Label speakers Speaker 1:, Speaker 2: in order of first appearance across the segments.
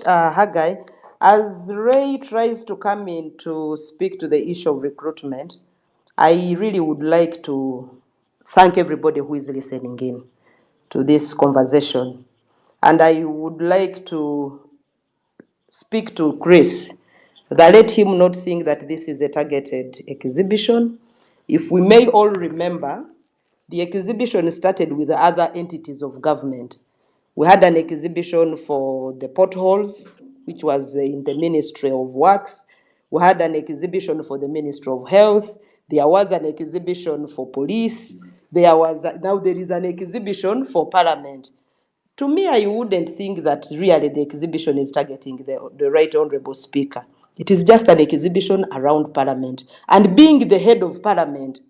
Speaker 1: Haggai. As Ray tries to come in to speak to the issue of recruitment, I really would like to thank everybody who is listening in to this conversation. And I would like to speak to Chris, that let him not think that this is a targeted exhibition. If we may all remember, the exhibition started with other entities of government. We had an exhibition for the potholes, which was in the Ministry of Works. We had an exhibition for the Ministry of Health. There was an exhibition for police. Now there is an exhibition for Parliament. To me, I wouldn't think that really the exhibition is targeting the Right Honourable Speaker. It is just an exhibition around Parliament. And being the head of Parliament,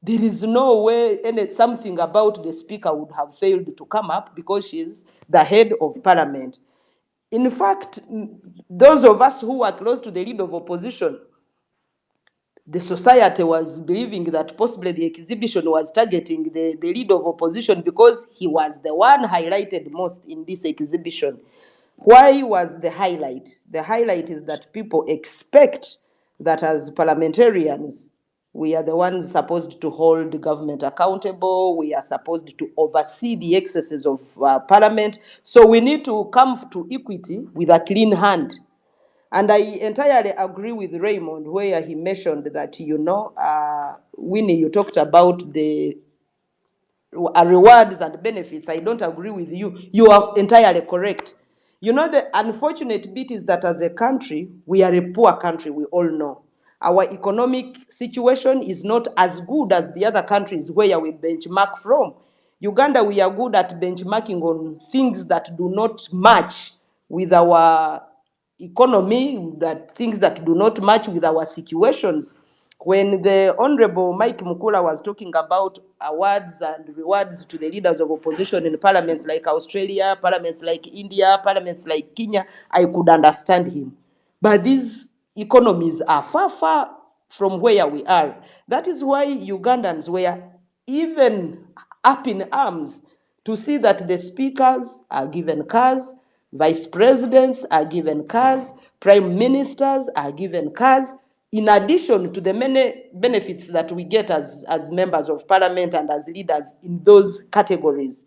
Speaker 1: there is no way something about the Speaker would have failed to come up because she's the head of Parliament. In fact, those of us who are close to the leader of opposition, the society was believing that possibly the exhibition was targeting the leader of opposition because he was the one highlighted most in this exhibition. Why was the highlight? The highlight is that people expect that as parliamentarians, we are the ones supposed to hold the government accountable. We are supposed to oversee the excesses of parliament. So we need to come to equity with a clean hand. And I entirely agree with Raymond where he mentioned that, Winnie, you talked about the rewards and benefits. I don't agree with you. You are entirely correct. The unfortunate bit is that as a country, we are a poor country, we all know. Our economic situation is not as good as the other countries where we benchmark from. Uganda, we are good at benchmarking on things that do not match with our economy, that things that do not match with our situations. When the Honorable Mike Mukula was talking about awards and rewards to the leaders of opposition in parliaments like Australia, parliaments like India, parliaments like Kenya, I could understand him. But these economies are far, far from where we are. That is why Ugandans were even up in arms to see that the speakers are given cars, vice presidents are given cars, prime ministers are given cars, in addition to the many benefits that we get as members of parliament and as leaders in those categories.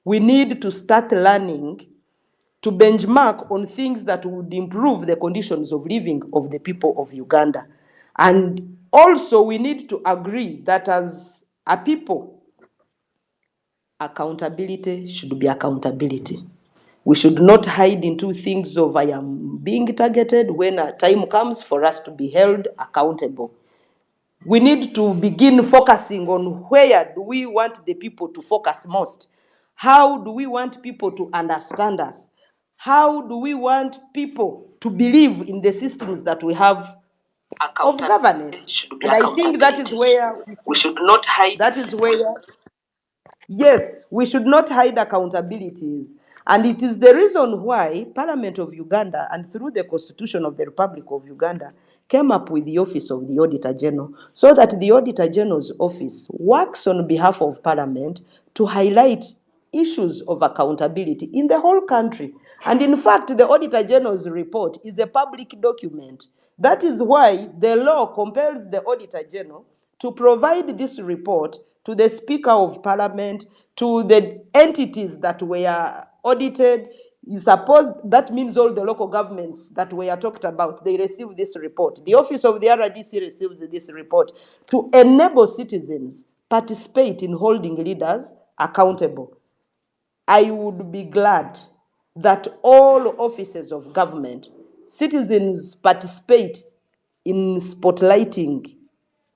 Speaker 1: We need to start learning to benchmark on things that would improve the conditions of living of the people of Uganda. And also we need to agree that as a people, accountability should be accountability. We should not hide into things of I am being targeted when a time comes for us to be held accountable. We need to begin focusing on where do we want the people to focus most. How do we want people to understand us? How do we want people to believe in the systems that we have of governance? And I think that is where we should not hide. That is where, yes, we should not hide accountabilities. And it is the reason why Parliament of Uganda and through the Constitution of the Republic of Uganda came up with the Office of the Auditor General, so that the Auditor General's office works on behalf of Parliament to highlight issues of accountability in the whole country. And in fact, the Auditor General's report is a public document. That is why the law compels the Auditor General to provide this report to the Speaker of Parliament, to the entities that were audited. That means all the local governments that were talked about, they receive this report. The Office of the RDC receives this report to enable citizens participate in holding leaders accountable. I would be glad that all offices of government, citizens participate in spotlighting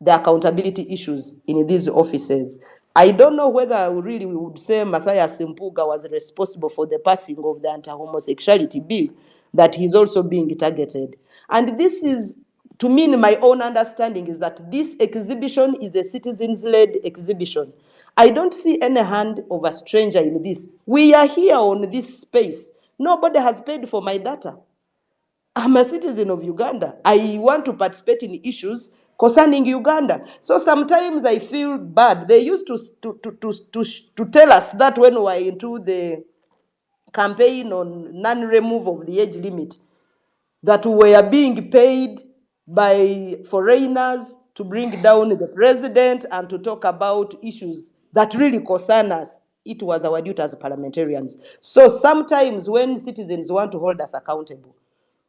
Speaker 1: the accountability issues in these offices. I don't know whether really we would say Matthias Mpuga was responsible for the passing of the anti-homosexuality bill, that he's also being targeted. And this is, to me, in my own understanding, is that this exhibition is a citizens-led exhibition. I don't see any hand of a stranger in this. We are here on this space. Nobody has paid for my data. I'm a citizen of Uganda. I want to participate in issues concerning Uganda. So sometimes I feel bad. They used to tell us that when we were into the campaign on non-removal of the age limit that were being paid by foreigners to bring down the president and to talk about issues that really concern us. It was our duty as parliamentarians. So sometimes when citizens want to hold us accountable,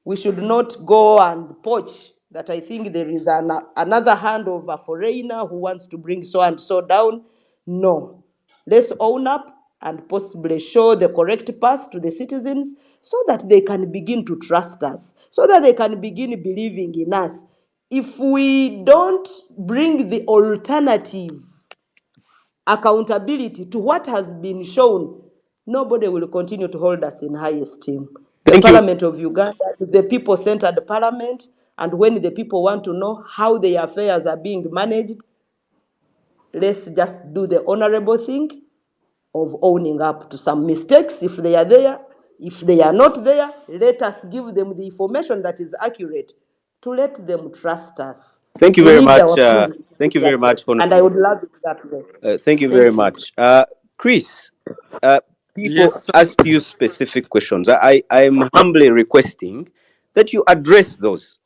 Speaker 1: we should not go and poach that I think there is another hand of a foreigner who wants to bring so and so down. No, let's own up and possibly show the correct path to the citizens so that they can begin to trust us, so that they can begin believing in us. If we don't bring the alternative accountability to what has been shown, nobody will continue to hold us in high esteem. The
Speaker 2: Thank you.
Speaker 1: Parliament of Uganda is a people-centered parliament, and when the people want to know how their affairs are being managed, let's just do the honorable thing of owning up to some mistakes if they are there. If they are not there, let us give them the information that is accurate to let them trust us.
Speaker 2: Thank you
Speaker 1: We
Speaker 2: very
Speaker 1: need
Speaker 2: much.
Speaker 1: our food to be
Speaker 2: Thank you very
Speaker 1: trusted,
Speaker 2: much,
Speaker 1: and I
Speaker 2: Honorable.
Speaker 1: would love it that way.
Speaker 2: Thank you very
Speaker 1: Thank you.
Speaker 2: much. Chris, people
Speaker 3: Yes, sir.
Speaker 2: asked you specific questions. I'm humbly requesting that you address those.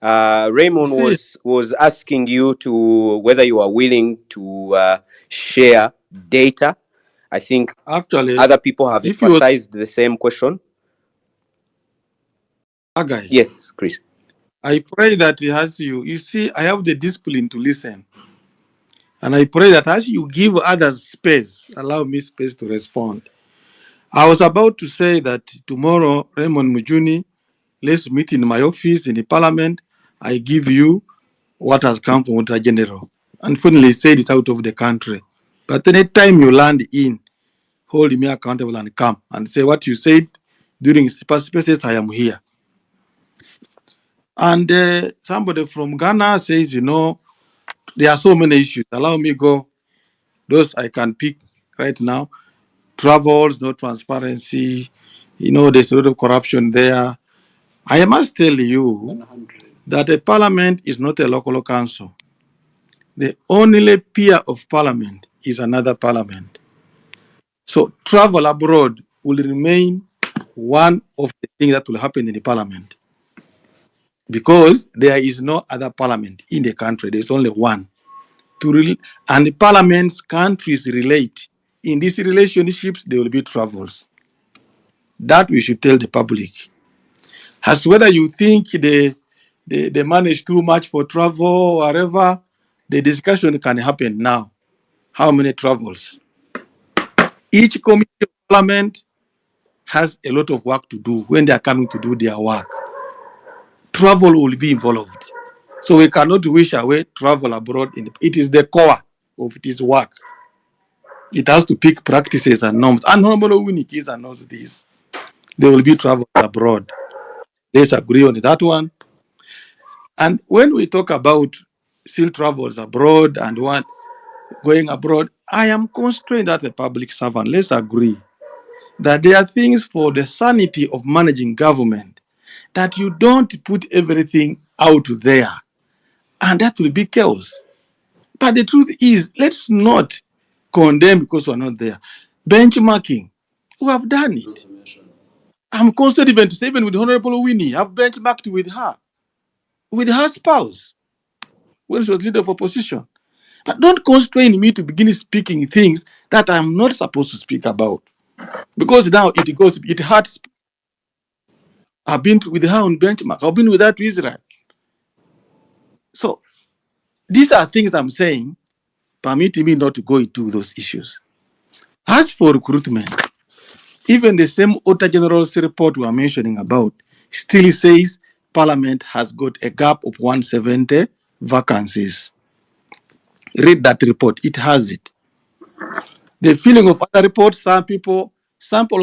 Speaker 3: You
Speaker 2: Raymond
Speaker 3: see,
Speaker 2: was asking you to whether you are willing to share data. I think
Speaker 3: actually,
Speaker 2: other people have
Speaker 3: if you
Speaker 2: emphasized the same question.
Speaker 3: a guy,
Speaker 2: Yes, Chris.
Speaker 3: I pray that he has you. You see, I have the discipline to listen. And I pray that as you give others space, allow me space to respond. I was about to say that tomorrow, Raymond Mujuni, let's meet in my office in the parliament. I give you what has come from Auditor General. Unfortunately, he said it out of the country. But any time you land in, hold me accountable and come and say what you said during spaces, I am here. And somebody from Ghana says, there are so many issues. Allow me go. Those I can pick right now. Travels, no transparency. There's a lot of corruption there. I must tell you that a parliament is not a local council. The only peer of parliament is another parliament. So travel abroad will remain one of the things that will happen in the parliament because there is no other parliament in the country. There's only one. And the parliaments, countries relate. In these relationships, there will be travels. That we should tell the public. As whether you think they manage too much for travel or whatever, the discussion can happen now. How many travels? Each committee of parliament has a lot of work to do when they are coming to do their work. Travel will be involved. So we cannot wish away travel abroad. It is the core of its work. It has to pick practices and norms. And Honorable Winnie Kiiza knows this. There will be travel abroad. Let's agree on that one. And when we talk about still travels abroad and what going abroad, I am constrained as a public servant. Let's agree that there are things for the sanity of managing government that you don't put everything out there, and that will be chaos. But the truth is, let's not condemn because we're not there. Benchmarking, we have done it. I'm constantly even to say, even with Honorable Winnie, I've benchmarked with her spouse, when she was leader of opposition. But don't constrain me to begin speaking things that I'm not supposed to speak about. Because now it hurts. I've been with her on benchmark. I've been with her to Israel. So these are things I'm saying, permitting me not to go into those issues. As for recruitment, even the same Auditor General's report we are mentioning about still says Parliament has got a gap of 170 vacancies. Read that report, it has it. The feeling of other reports, some people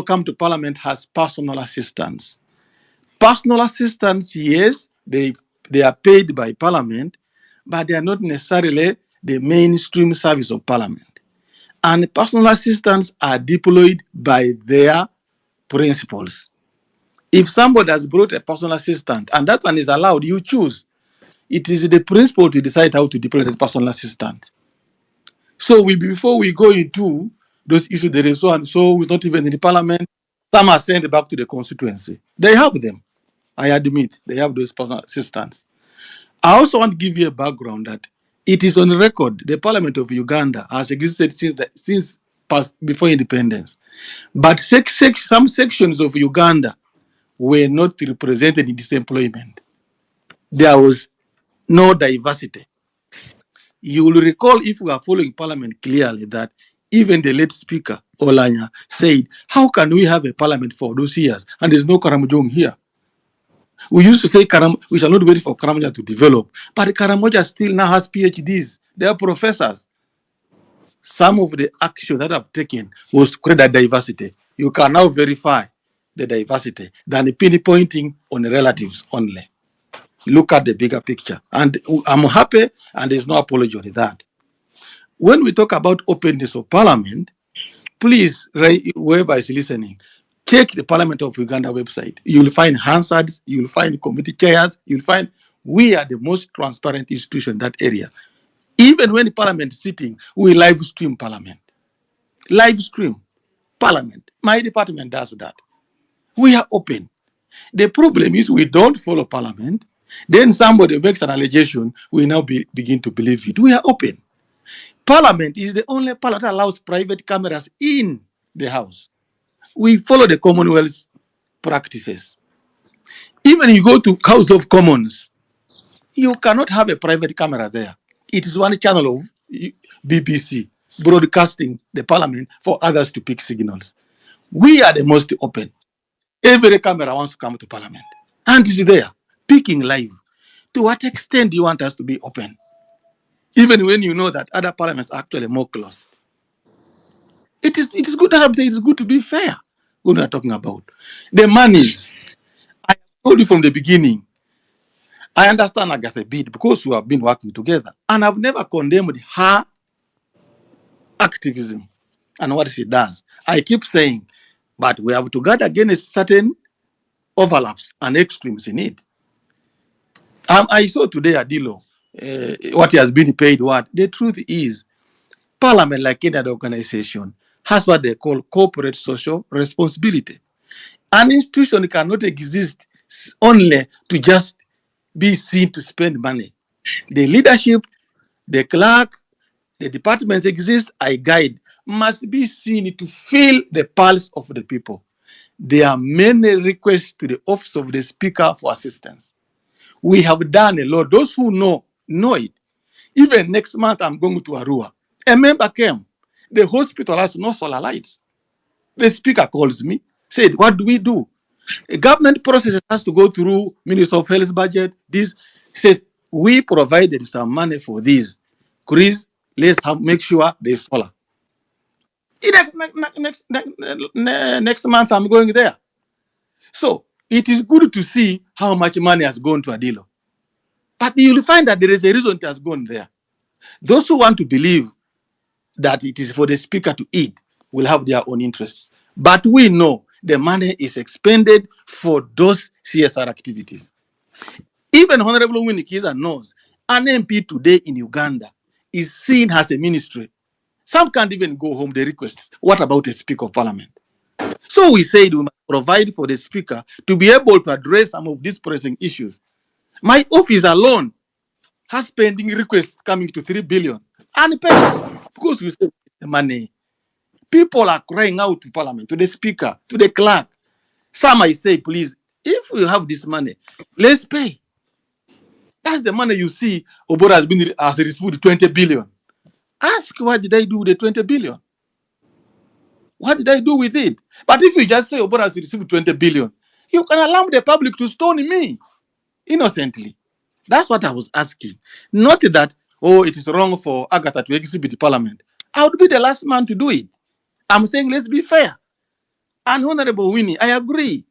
Speaker 3: come to Parliament as personal assistants. Personal assistants, yes, they are paid by Parliament, but they are not necessarily the mainstream service of Parliament. And personal assistants are deployed by their principals. If somebody has brought a personal assistant and that one is allowed, you choose. It is the principal to decide how to deploy the personal assistant. So before we go into those issues, there is so and so who's not even in the parliament, Some are sent back to the constituency. They have them. I admit they have those personal assistants. I also want to give you a background that it is on record. The Parliament of Uganda has existed since past before independence, but some sections of Uganda were not represented in this employment. There was no diversity. You will recall, if we are following Parliament clearly, that even the late Speaker Olanya said, "How can we have a Parliament for those years and there's no Karamojong here?" We used to say we shall not wait for Karamoja to develop, but Karamoja still now has PhDs. They are professors. Some of the action that I've taken was to create that diversity. You can now verify the diversity than pinpointing on the relatives only. Look at the bigger picture. And I'm happy, and there's no apology on that. When we talk about openness of Parliament, please, whoever is listening, check the Parliament of Uganda website. You'll find Hansards, you'll find committee chairs, you'll find we are the most transparent institution in that area. Even when the Parliament is sitting, we live stream Parliament. Live stream Parliament. My department does that. We are open. The problem is we don't follow Parliament. Then somebody makes an allegation, we now begin to believe it. We are open. Parliament is the only parliament that allows private cameras in the house. We follow the Commonwealth practices. Even you go to House of Commons, you cannot have a private camera there. It is one channel of BBC broadcasting the Parliament for others to pick signals. We are the most open. Every camera wants to come to Parliament. And it's there, picking live. To what extent do you want us to be open? Even when you know that other parliaments are actually more closed. It is good to have, it is good to be fair when we are talking about the monies. I told you from the beginning, I understand Agather bit because we have been working together, and I've never condemned her activism and what she does. I keep saying, but we have to guard against certain overlaps and extremes in it. I saw today Adilo, what he has been paid. What the truth is, Parliament, like any other organization, has what they call corporate social responsibility. An institution cannot exist only to just be seen to spend money. The leadership, the clerk, the departments exist, I guide, must be seen to feel the pulse of the people. There are many requests to the office of the Speaker for assistance. We have done a lot. Those who know it. Even next month, I'm going to Arua. A member came. The hospital has no solar lights. The Speaker calls me, said, "What do we do?" A government process has to go through Ministry of Health's budget. This says we provided some money for this. Chris, let's make sure there's solar. Next month, I'm going there. So it is good to see how much money has gone to Adilo. But you'll find that there is a reason it has gone there. Those who want to believe that it is for the Speaker to eat will have their own interests. But we know the money is expended for those CSR activities. Even Honorable Winnie Kiiza knows an MP today in Uganda is seen as a ministry. Some can't even go home, they request. What about a Speaker of Parliament? So we said we must provide for the Speaker to be able to address some of these pressing issues. My office alone has pending requests coming to 3 billion. Unpaid. Because we say the money. People are crying out to Parliament, to the Speaker, to the clerk. Some I say, please, if we have this money, let's pay. That's the money you see Obora has received 20 billion. Ask, what did I do with the 20 billion? What did I do with it? But if you just say Obora has received 20 billion, you can allow the public to stone me innocently. That's what I was asking. Not that, oh, it is wrong for Agatha to exhibit the Parliament. I would be the last man to do it. I'm saying let's be fair. And Honorable Winnie, I agree.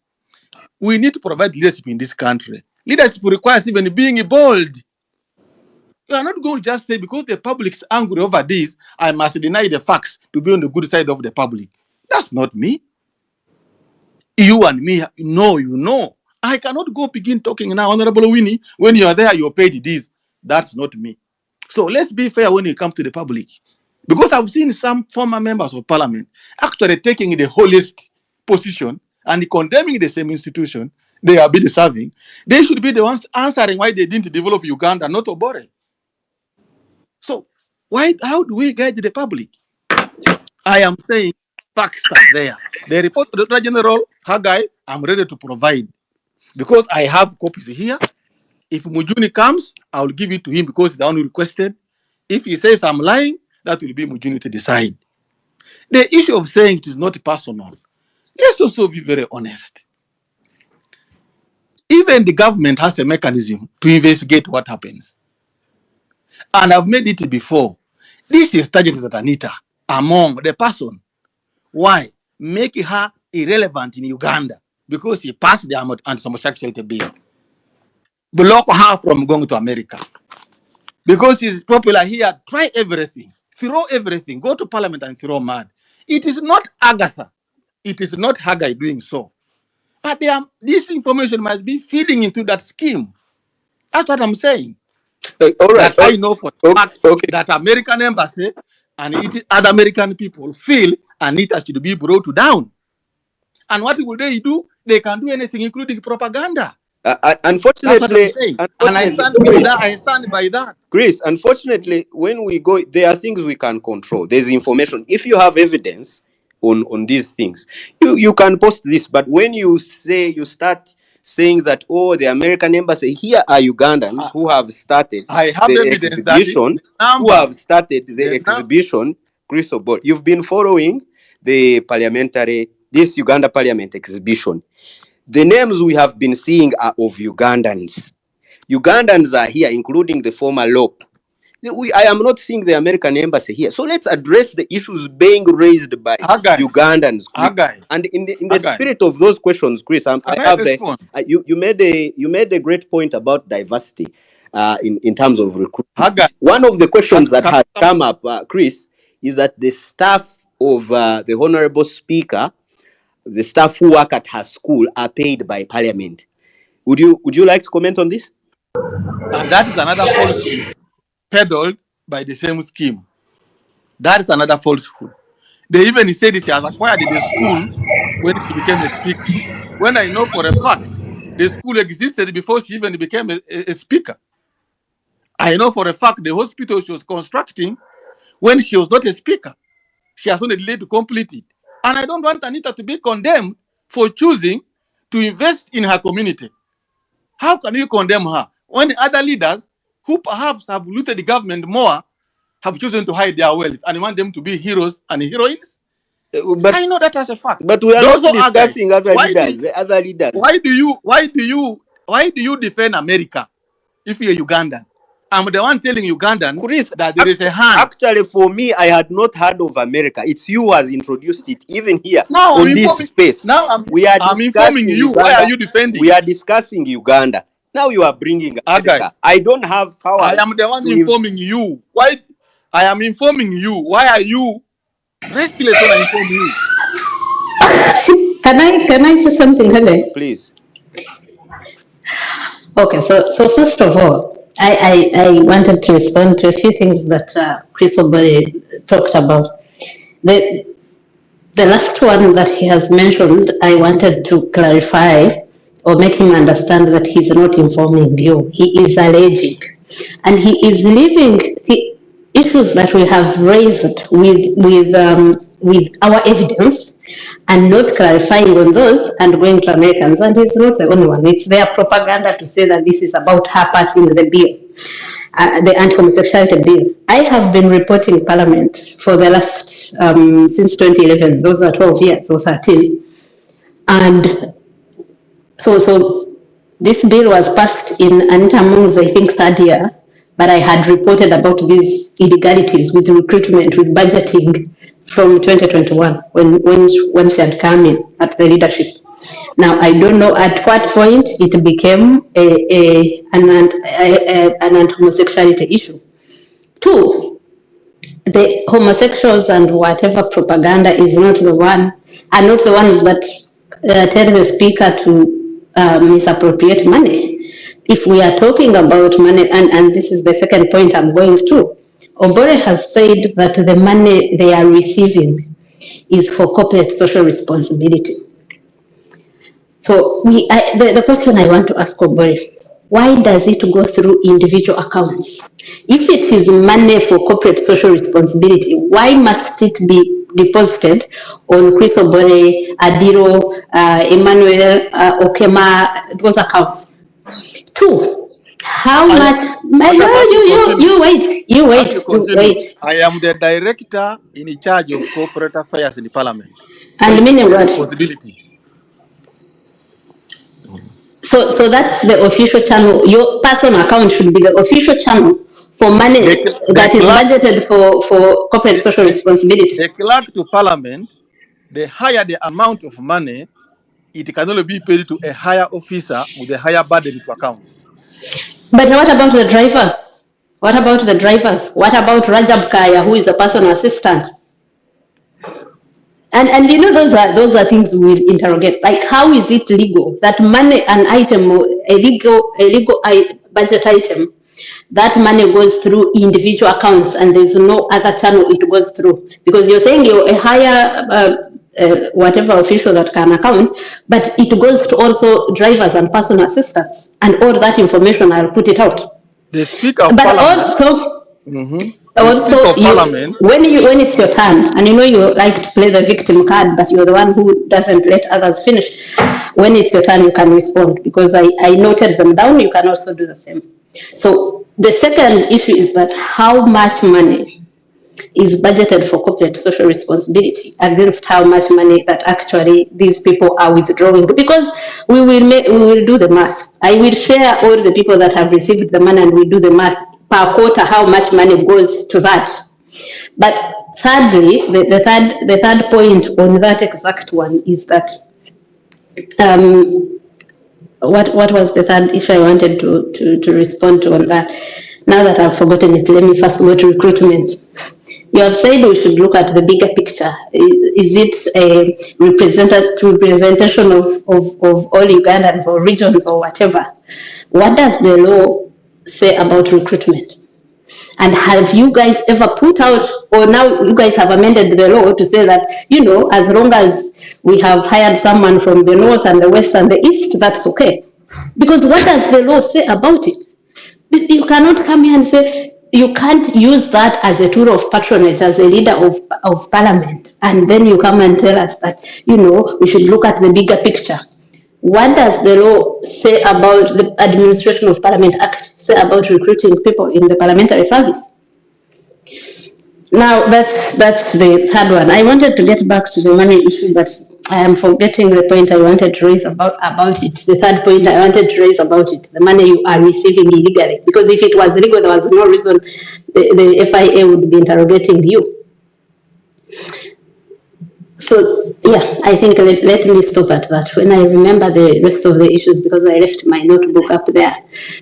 Speaker 3: We need to provide leadership in this country. Leadership requires even being bold. You are not going to just say, because the public is angry over this, I must deny the facts to be on the good side of the public. That's not me. You and me, you know. I cannot go begin talking now, Honorable Winnie, when you are there, you're paid this. That's not me. So let's be fair when it comes to the public. Because I've seen some former members of Parliament actually taking the holiest position and condemning the same institution they have been serving, they should be the ones answering why they didn't develop Uganda, not Obore. So how do we guide the public? I am saying facts are there. The report to the Director General, Haggai, I'm ready to provide because I have copies here. If Mujuni comes, I will give it to him because he's the one who requested. If he says I'm lying, that will be Mujuni to decide. The issue of saying it is not personal, let's also be very honest. Even the government has a mechanism to investigate what happens. And I've made it before. This is targeted at Anitah among the person. Why? Make her irrelevant in Uganda because she passed the anti-homosexuality bill. Block her from going to America. Because she's popular here, try everything. Throw everything. Go to parliament and throw mud. It is not Agatha. It is not Haggai doing so. But this information must be feeding into that scheme. That's what I'm saying.
Speaker 2: All right.
Speaker 3: That I know for a fact that American embassy and other American people feel Anitah should be brought down. And what will they do? They can do anything, including propaganda.
Speaker 2: Unfortunately,
Speaker 3: that's what I'm saying. And I stand by that. I stand by that.
Speaker 2: Chris, unfortunately, when we go, there are things we can control. There's information. If you have evidence on these things, you can post this. But when you start saying that, oh, the American embassy, here are Ugandans who have started the exhibition, Chris Obor, you've been following the this Uganda Parliament exhibition. The names we have been seeing are of Ugandans. Ugandans are here, including the former LOP. I am not seeing the American embassy here. So let's address the issues being raised by Ugandans. And in the spirit of those questions, Chris, you made a great point about diversity in terms of recruitment. One of the questions that has come up, Chris, is that the staff of the Honorable Speaker, the staff who work at her school, are paid by Parliament. Would you like to comment on this?
Speaker 3: And that is another falsehood peddled by the same scheme. That is another falsehood. They even said she has acquired the school when she became a speaker. When I know for a fact the school existed before she even became a speaker. I know for a fact the hospital she was constructing when she was not a speaker. She has only delayed to complete it. And I don't want Anitah to be condemned for choosing to invest in her community. How can you condemn her when the other leaders who perhaps have looted the government more have chosen to hide their wealth and want them to be heroes and heroines? But I know that as a fact.
Speaker 2: But we are not discussing other leaders.
Speaker 3: Why do you defend America if you're Ugandan? I'm the one telling Ugandans, Chris, that there is a hand.
Speaker 2: Actually, for me, I had not heard of America. It's you who has introduced it, even here on this space.
Speaker 3: Now I'm informing you.
Speaker 2: Uganda.
Speaker 3: Why are you defending?
Speaker 2: We are discussing Uganda. Now you are bringing America. I don't have power.
Speaker 3: I am the one informing you. Why? I am informing you. Why are you restless when I inform you?
Speaker 4: Can I say something, Helen?
Speaker 2: Please.
Speaker 4: Okay, so first of all, I wanted to respond to a few things that Chris Obore talked about. The last one that he has mentioned, I wanted to clarify or make him understand that he's not informing you. He is alleging. And he is leaving the issues that we have raised with our evidence and not clarifying on those and going to Americans. And he's not the only one. It's their propaganda to say that this is about her passing the bill, the anti-homosexuality bill. I have been reporting Parliament for the last, since 2011, those are 12 years or 13. And so this bill was passed in Anitah Mung's, I think, third year, but I had reported about these illegalities with recruitment, with budgeting from 2021 when she had come in at the leadership. Now, I don't know at what point it became an anti-homosexuality issue. Two, the homosexuals and whatever propaganda are not the ones that tell the speaker to misappropriate money. If we are talking about money, and this is the second point I'm going to, Obore has said that the money they are receiving is for corporate social responsibility. So the question I want to ask Obori, why does it go through individual accounts? If it is money for corporate social responsibility, why must it be deposited on Chris Obori, Adiro, Emmanuel, Okema, those accounts? Two, how much?
Speaker 3: Agatha, as you continue,
Speaker 4: You
Speaker 3: as
Speaker 4: wait,
Speaker 3: you
Speaker 4: you
Speaker 3: continue,
Speaker 4: wait.
Speaker 3: I am the director in charge of corporate affairs in the parliament. So
Speaker 4: And
Speaker 3: it is
Speaker 4: meaning
Speaker 3: my
Speaker 4: what?
Speaker 3: responsibility.
Speaker 4: So that's the official channel. Your personal account should be the official channel for money
Speaker 3: The
Speaker 4: that is
Speaker 3: clerk,
Speaker 4: budgeted for corporate
Speaker 3: the,
Speaker 4: social
Speaker 3: the,
Speaker 4: responsibility.
Speaker 3: the clerk to parliament, the higher the amount of money, it can only be paid to a higher officer with a higher burden to account.
Speaker 4: But what about the driver? What about the drivers? What about Rajab Kaya, who is a personal assistant? And you know those are things we will interrogate. Like, how is it legal that money, an item, a legal budget item, that money goes through individual accounts and there's no other channel it goes through? Because you're saying you're a higher whatever official that can account, but it goes to also drivers and personal assistants, and all that information I'll put it out.
Speaker 3: The Speaker of
Speaker 4: But
Speaker 3: Parliament,
Speaker 4: also,
Speaker 3: the Speaker of
Speaker 4: you
Speaker 3: Parliament,
Speaker 4: when it's your turn, and you know you like to play the victim card, but you're the one who doesn't let others finish. When it's your turn, you can respond, because I noted them down. You can also do the same. So the second issue is that how much money is budgeted for corporate social responsibility against how much money that actually these people are withdrawing, because we will do the math. I will share all the people that have received the money, and we do the math per quarter how much money goes to that. But thirdly, the third point on that exact one is that what was the third issue I wanted to respond to on that? Now that I've forgotten it, let me first go to recruitment. You have said we should look at the bigger picture. Is it a representation of all Ugandans or regions or whatever? What does the law say about recruitment? And have you guys ever put out, or now you guys have amended the law to say that, as long as we have hired someone from the north and the west and the east, that's okay? Because what does the law say about it? You cannot come here and say you can't use that as a tool of patronage as a leader of parliament, and then you come and tell us that we should look at the bigger picture. What does the law say about the Administration of Parliament Act say about recruiting people in the parliamentary service? Now that's the third one. I wanted to get back to the money issue, but I am forgetting the point I wanted to raise about it. The third point I wanted to raise about it, the money you are receiving illegally. Because if it was legal, there was no reason the FIA would be interrogating you. So yeah, I think let me stop at that when I remember the rest of the issues, because I left my notebook up there.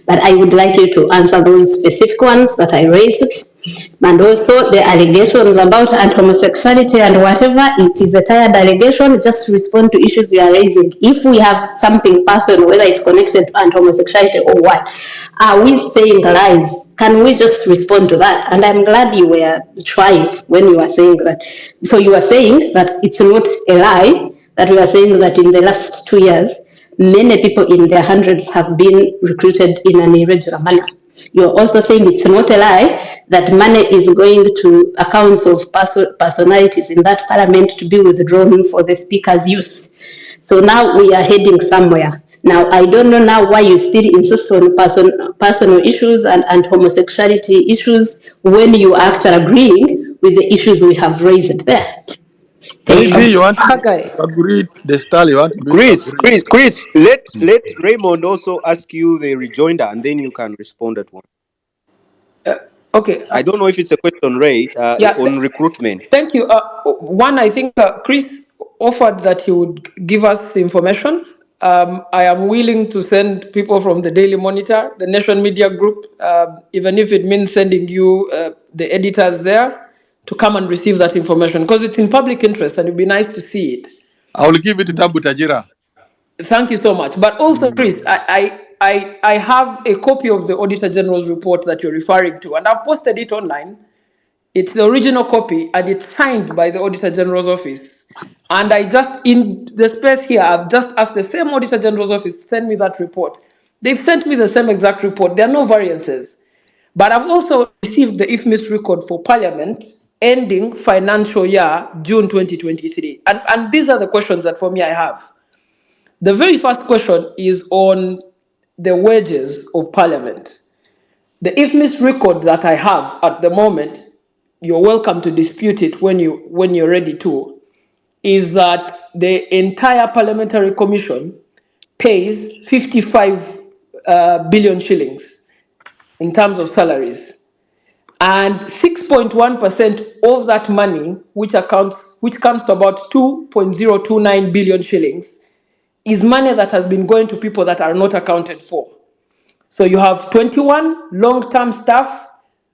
Speaker 4: But I would like you to answer those specific ones that I raised, and also the allegations about homosexuality and whatever. It is a tired allegation. Just respond to issues you are raising. If we have something personal, whether it's connected to homosexuality or what, are we saying lies? Can we just respond to that? And I'm glad you were trying when you were saying that. So you are saying that it's not a lie, that we are saying that in the last 2 years, many people in their hundreds have been recruited in an irregular manner. You're also saying it's not a lie that money is going to accounts of personalities in that parliament to be withdrawn for the speaker's use. So now we are heading somewhere. Now, I don't know now why you still insist on personal issues and homosexuality issues when you are actually agreeing with the issues we have raised there.
Speaker 3: maybe you want me
Speaker 1: Okay.
Speaker 3: to agree the style you want me to
Speaker 2: Chris,
Speaker 3: agree.
Speaker 2: let Raymond also ask you the rejoinder, and then you can respond at once.
Speaker 1: Okay.
Speaker 2: I don't know if it's a question, Ray, on recruitment.
Speaker 1: Thank you. One, I think Chris offered that he would give us information. I am willing to send people from the Daily Monitor, the Nation Media Group, even if it means sending you the editors there to come and receive that information, because it's in public interest and it'd be nice to see it.
Speaker 3: I will give it to Tabu Tajira.
Speaker 1: Thank you so much. But also, Chris, I have a copy of the Auditor General's report that you're referring to, and I've posted it online. It's the original copy, and it's signed by the Auditor General's office.
Speaker 5: And I just, in the space here, I've just asked the same Auditor General's office to send me that report. They've sent me the same exact report. There are no variances. But I've also received the IFMIS record for Parliament ending financial year June 2023. And these are the questions that for me I have. The very first question is on the wages of Parliament. The IFMIS record that I have at the moment, you're welcome to dispute it when you're ready to, is that the entire Parliamentary Commission pays 55 billion shillings in terms of salaries. And 6.1% of that money, which comes to about 2.029 billion shillings, is money that has been going to people that are not accounted for. So you have 21 long-term staff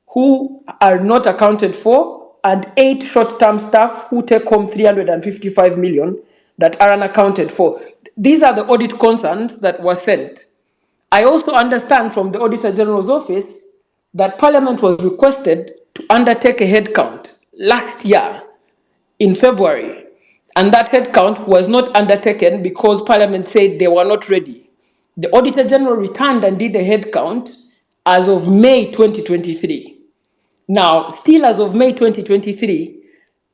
Speaker 5: who are not accounted for, and 8 short-term staff who take home 355 million that are unaccounted for. These are the audit concerns that were sent. I also understand from the Auditor General's office that Parliament was requested to undertake a head count last year in February, and that head count was not undertaken because Parliament said they were not ready. The Auditor General returned and did a head count as of May 2023. Now, still as of May 2023,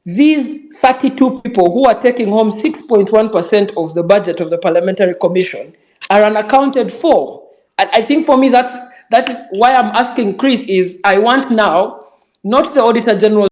Speaker 5: these 32 people who are taking home 6.1% of the budget of the Parliamentary Commission are unaccounted for. And I think for me, that is why I'm asking Chris is I want now, not the Auditor General